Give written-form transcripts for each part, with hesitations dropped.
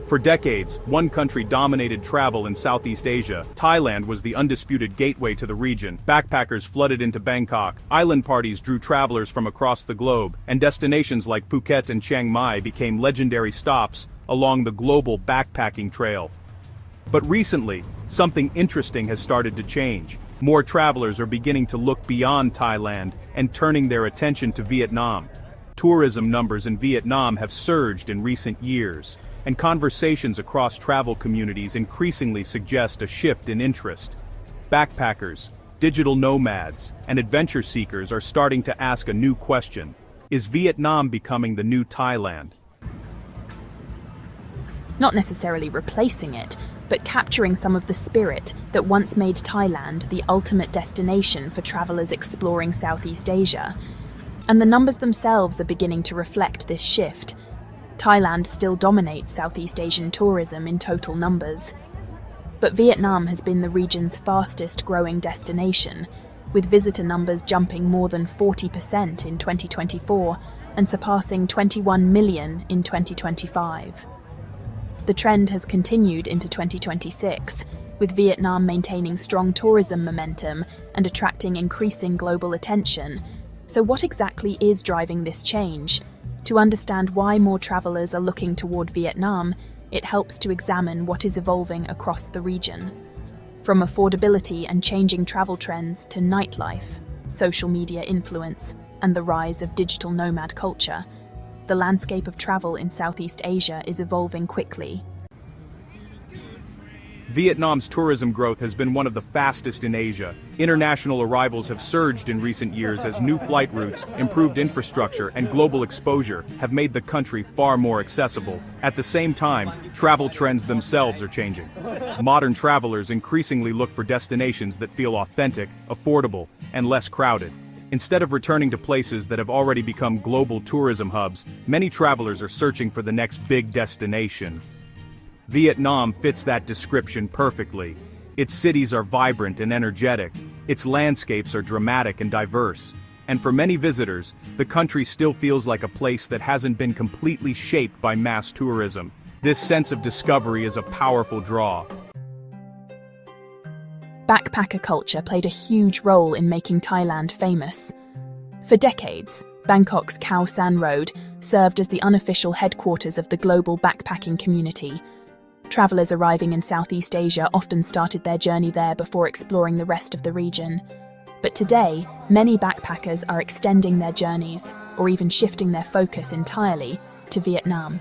For decades, one country dominated travel in Southeast Asia. Thailand was the undisputed gateway to the region. Backpackers flooded into Bangkok, island parties drew travelers from across the globe, and destinations like Phuket and Chiang Mai became legendary stops along the global backpacking trail. But recently, something interesting has started to change. More travelers are beginning to look beyond Thailand and turning their attention to Vietnam. Tourism numbers in Vietnam have surged in recent years, and conversations across travel communities increasingly suggest a shift in interest. Backpackers, digital nomads, and adventure seekers are starting to ask a new question: is Vietnam becoming the new Thailand? Not necessarily replacing it, but capturing some of the spirit that once made Thailand the ultimate destination for travelers exploring Southeast Asia. And the numbers themselves are beginning to reflect this shift. Thailand still dominates Southeast Asian tourism in total numbers. But Vietnam has been the region's fastest growing destination, with visitor numbers jumping more than 40% in 2024 and surpassing 21 million in 2025. The trend has continued into 2026, with Vietnam maintaining strong tourism momentum and attracting increasing global attention. So what exactly is driving this change? To understand why more travelers are looking toward Vietnam, it helps to examine what is evolving across the region. From affordability and changing travel trends to nightlife, social media influence, and the rise of digital nomad culture, the landscape of travel in Southeast Asia is evolving quickly. Vietnam's tourism growth has been one of the fastest in Asia. International arrivals have surged in recent years as new flight routes, improved infrastructure, and global exposure have made the country far more accessible. At the same time, travel trends themselves are changing. Modern travelers increasingly look for destinations that feel authentic, affordable, and less crowded. Instead of returning to places that have already become global tourism hubs, many travelers are searching for the next big destination. Vietnam fits that description perfectly. Its cities are vibrant and energetic, its landscapes are dramatic and diverse, and for many visitors, the country still feels like a place that hasn't been completely shaped by mass tourism. This sense of discovery is a powerful draw. Backpacker culture played a huge role in making Thailand famous. For decades, Bangkok's Khao San Road served as the unofficial headquarters of the global backpacking community. Travelers arriving in Southeast Asia often started their journey there before exploring the rest of the region. But today, many backpackers are extending their journeys, or even shifting their focus entirely, to Vietnam.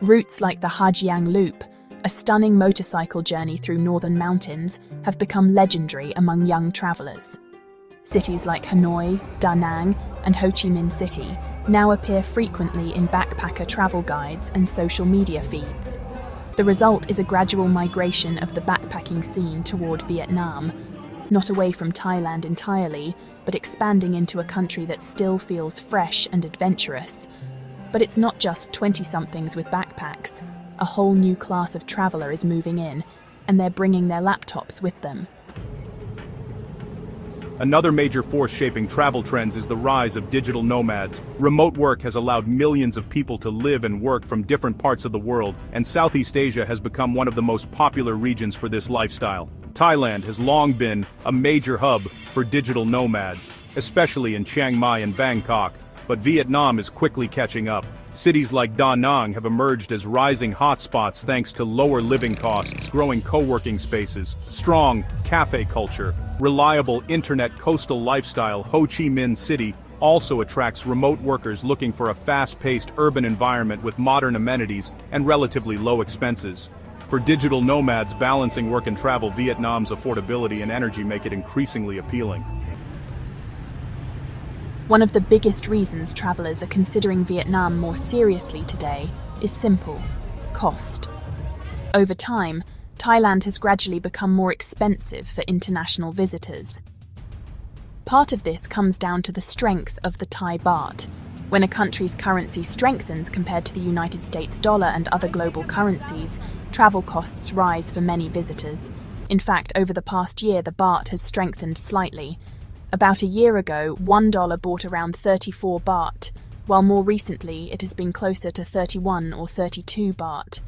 Routes like the Ha Giang Loop, a stunning motorcycle journey through northern mountains, have become legendary among young travelers. Cities like Hanoi, Da Nang, and Ho Chi Minh City now appear frequently in backpacker travel guides and social media feeds. The result is a gradual migration of the backpacking scene toward Vietnam, not away from Thailand entirely, but expanding into a country that still feels fresh and adventurous. But it's not just 20-somethings with backpacks. A whole new class of traveler is moving in, and they're bringing their laptops with them. Another major force shaping travel trends is the rise of digital nomads. Remote work has allowed millions of people to live and work from different parts of the world, and Southeast Asia has become one of the most popular regions for this lifestyle. Thailand has long been a major hub for digital nomads, especially in Chiang Mai and Bangkok, but Vietnam is quickly catching up. Cities like Da Nang have emerged as rising hotspots thanks to lower living costs, growing co-working spaces, strong café culture, reliable internet coastal lifestyle. Ho Chi Minh City also attracts remote workers looking for a fast-paced urban environment with modern amenities and relatively low expenses. For digital nomads balancing work and travel, Vietnam's affordability and energy make it increasingly appealing. One of the biggest reasons travelers are considering Vietnam more seriously today is simple: cost. Over time, Thailand has gradually become more expensive for international visitors. Part of this comes down to the strength of the Thai Baht. When a country's currency strengthens compared to the United States dollar and other global currencies, travel costs rise for many visitors. In fact, over the past year, the baht has strengthened slightly. About a year ago, $1 bought around 34 baht, while more recently it has been closer to 31 or 32 baht.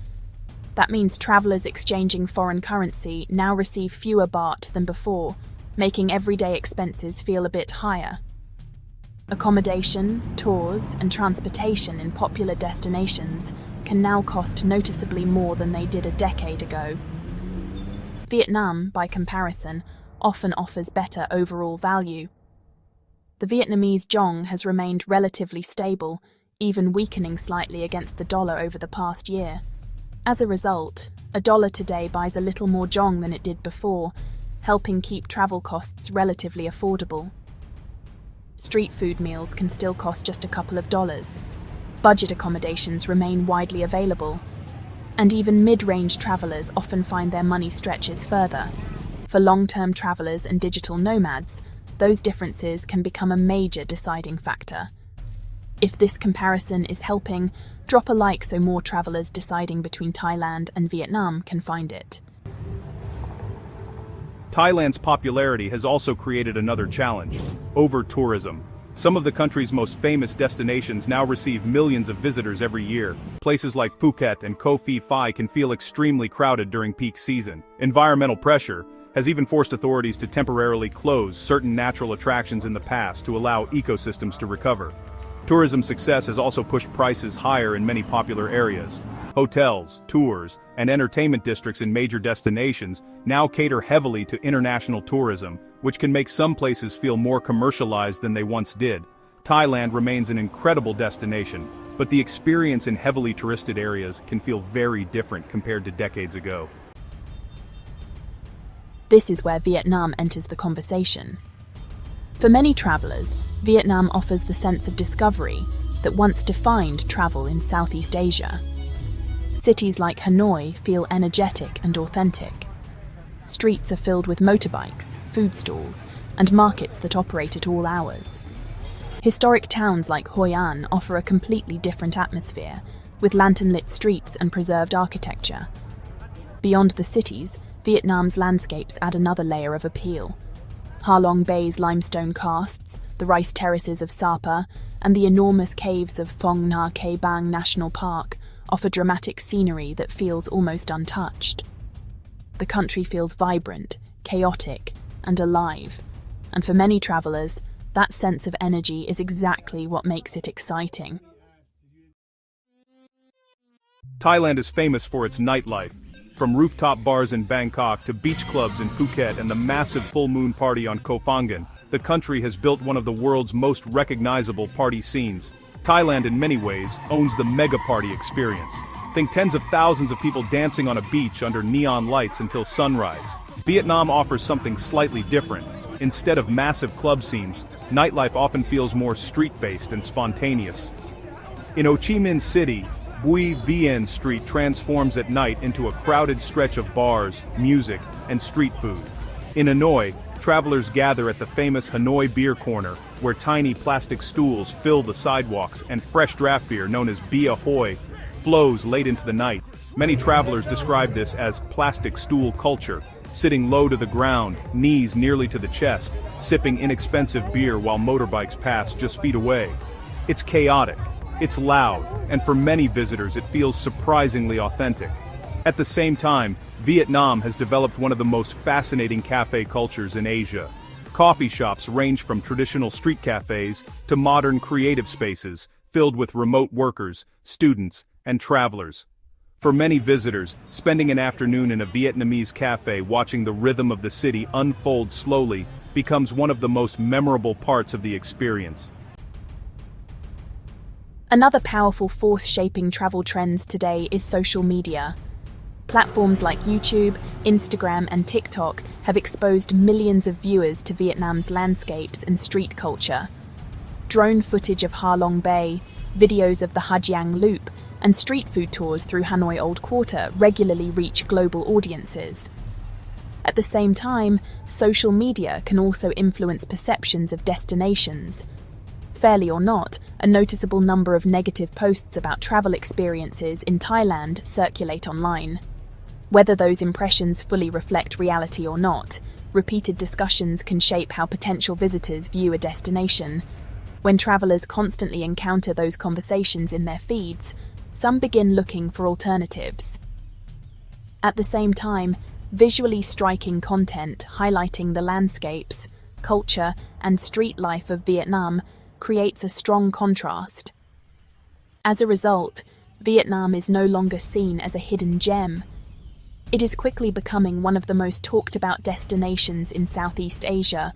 That means travelers exchanging foreign currency now receive fewer baht than before, making everyday expenses feel a bit higher. Accommodation, tours, and transportation in popular destinations can now cost noticeably more than they did a decade ago. Vietnam, by comparison, often offers better overall value. The Vietnamese Đồng has remained relatively stable, even weakening slightly against the dollar over the past year. As a result, a dollar today buys a little more Đồng than it did before, helping keep travel costs relatively affordable. Street food meals can still cost just a couple of dollars. Budget accommodations remain widely available, and even mid-range travelers often find their money stretches further. For long-term travelers and digital nomads, those differences can become a major deciding factor. If this comparison is helping, drop a like so more travelers deciding between Thailand and Vietnam can find it. Thailand's popularity has also created another challenge: over-tourism. Some of the country's most famous destinations now receive millions of visitors every year. Places like Phuket and Koh Phi Phi can feel extremely crowded during peak season. Environmental pressure has even forced authorities to temporarily close certain natural attractions in the past to allow ecosystems to recover. Tourism success has also pushed prices higher in many popular areas. Hotels, tours, and entertainment districts in major destinations now cater heavily to international tourism, which can make some places feel more commercialized than they once did. Thailand remains an incredible destination, but the experience in heavily touristed areas can feel very different compared to decades ago. This is where Vietnam enters the conversation. For many travelers, Vietnam offers the sense of discovery that once defined travel in Southeast Asia. Cities like Hanoi feel energetic and authentic. Streets are filled with motorbikes, food stalls, and markets that operate at all hours. Historic towns like Hoi An offer a completely different atmosphere, with lantern-lit streets and preserved architecture. Beyond the cities, Vietnam's landscapes add another layer of appeal. Ha Long Bay's limestone casts, the rice terraces of Sapa, and the enormous caves of Phong Nha Ke Bang National Park offer dramatic scenery that feels almost untouched. The country feels vibrant, chaotic, and alive, and for many travelers, that sense of energy is exactly what makes it exciting. Thailand is famous for its nightlife. From rooftop bars in Bangkok to beach clubs in Phuket and the massive full moon party on Koh Phangan, the country has built one of the world's most recognizable party scenes. Thailand in many ways owns the mega party experience. Think tens of thousands of people dancing on a beach under neon lights until sunrise. Vietnam offers something slightly different. Instead of massive club scenes, nightlife often feels more street-based and spontaneous. In Ho Chi Minh City, Bui Vien Street transforms at night into a crowded stretch of bars, music, and street food. In Hanoi, travelers gather at the famous Hanoi Beer Corner, where tiny plastic stools fill the sidewalks and fresh draft beer known as Bia Hoi flows late into the night. Many travelers describe this as plastic stool culture, sitting low to the ground, knees nearly to the chest, sipping inexpensive beer while motorbikes pass just feet away. It's chaotic. It's loud, and for many visitors it feels surprisingly authentic. At the same time, Vietnam has developed one of the most fascinating cafe cultures in Asia. Coffee shops range from traditional street cafes to modern creative spaces, filled with remote workers, students, and travelers. For many visitors, spending an afternoon in a Vietnamese cafe watching the rhythm of the city unfold slowly becomes one of the most memorable parts of the experience. Another powerful force shaping travel trends today is social media. Platforms like YouTube, Instagram, and TikTok have exposed millions of viewers to Vietnam's landscapes and street culture. Drone footage of Ha Long Bay, videos of the Ha Giang Loop, and street food tours through Hanoi Old Quarter regularly reach global audiences. At the same time, social media can also influence perceptions of destinations. Fairly or not, a noticeable number of negative posts about travel experiences in Thailand circulate online. Whether those impressions fully reflect reality or not, repeated discussions can shape how potential visitors view a destination. When travelers constantly encounter those conversations in their feeds, some begin looking for alternatives. At the same time, visually striking content highlighting the landscapes, culture, and street life of Vietnam creates a strong contrast. As a result, Vietnam is no longer seen as a hidden gem. It is quickly becoming one of the most talked about destinations in Southeast Asia,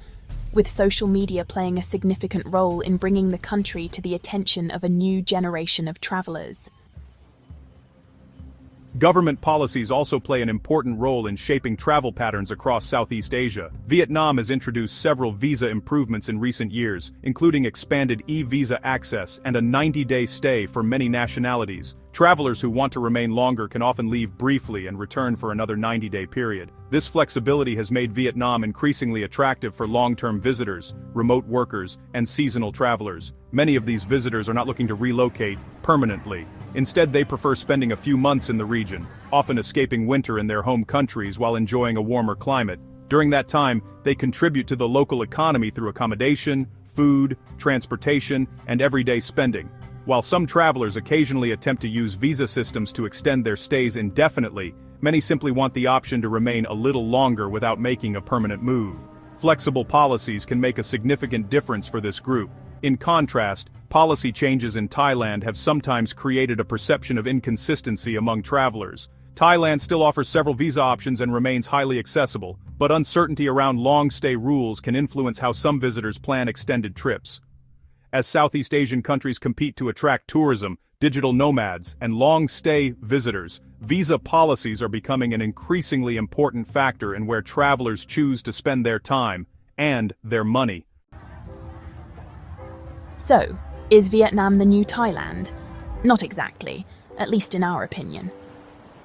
with social media playing a significant role in bringing the country to the attention of a new generation of travelers. Government policies also play an important role in shaping travel patterns across Southeast Asia. Vietnam has introduced several visa improvements in recent years, including expanded e-visa access and a 90-day stay for many nationalities. Travelers who want to remain longer can often leave briefly and return for another 90-day period. This flexibility has made Vietnam increasingly attractive for long-term visitors, remote workers, and seasonal travelers. Many of these visitors are not looking to relocate permanently. Instead, they prefer spending a few months in the region, often escaping winter in their home countries while enjoying a warmer climate. During that time, they contribute to the local economy through accommodation, food, transportation, and everyday spending. While some travelers occasionally attempt to use visa systems to extend their stays indefinitely, many simply want the option to remain a little longer without making a permanent move. Flexible policies can make a significant difference for this group. In contrast, policy changes in Thailand have sometimes created a perception of inconsistency among travelers. Thailand still offers several visa options and remains highly accessible, but uncertainty around long-stay rules can influence how some visitors plan extended trips. As Southeast Asian countries compete to attract tourism, digital nomads, and long-stay visitors, visa policies are becoming an increasingly important factor in where travelers choose to spend their time and their money. So, is Vietnam the new Thailand? Not exactly, at least in our opinion.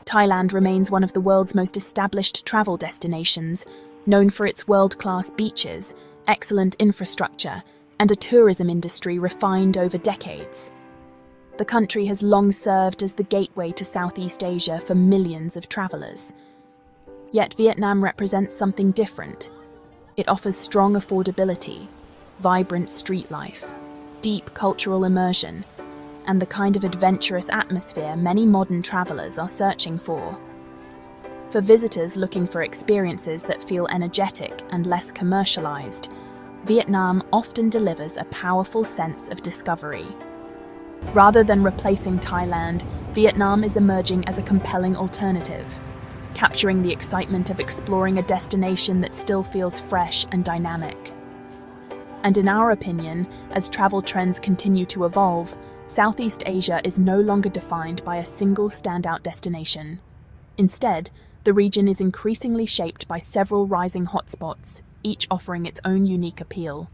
Thailand remains one of the world's most established travel destinations, known for its world-class beaches, excellent infrastructure, and a tourism industry refined over decades. The country has long served as the gateway to Southeast Asia for millions of travelers. Yet Vietnam represents something different. It offers strong affordability, vibrant street life, deep cultural immersion, and the kind of adventurous atmosphere many modern travelers are searching for. For visitors looking for experiences that feel energetic and less commercialized, Vietnam often delivers a powerful sense of discovery. Rather than replacing Thailand, Vietnam is emerging as a compelling alternative, capturing the excitement of exploring a destination that still feels fresh and dynamic. And in our opinion, as travel trends continue to evolve, Southeast Asia is no longer defined by a single standout destination. Instead, the region is increasingly shaped by several rising hotspots, each offering its own unique appeal.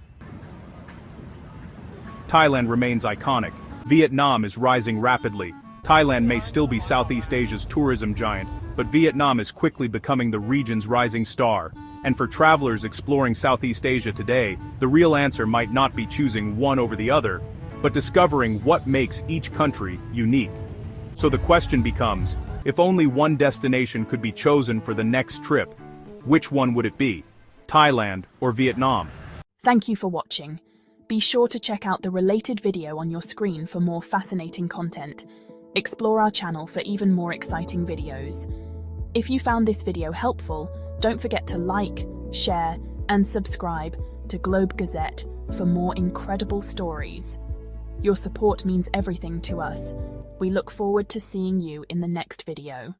Thailand remains iconic. Vietnam is rising rapidly. Thailand may still be Southeast Asia's tourism giant, but Vietnam is quickly becoming the region's rising star. And for travelers exploring Southeast Asia today, the real answer might not be choosing one over the other, but discovering what makes each country unique. So the question becomes, if only one destination could be chosen for the next trip, which one would it be? Thailand or Vietnam? Thank you for watching. Be sure to check out the related video on your screen for more fascinating content. Explore our channel for even more exciting videos. If you found this video helpful, don't forget to like, share, and subscribe to Globe Gazette for more incredible stories. Your support means everything to us. We look forward to seeing you in the next video.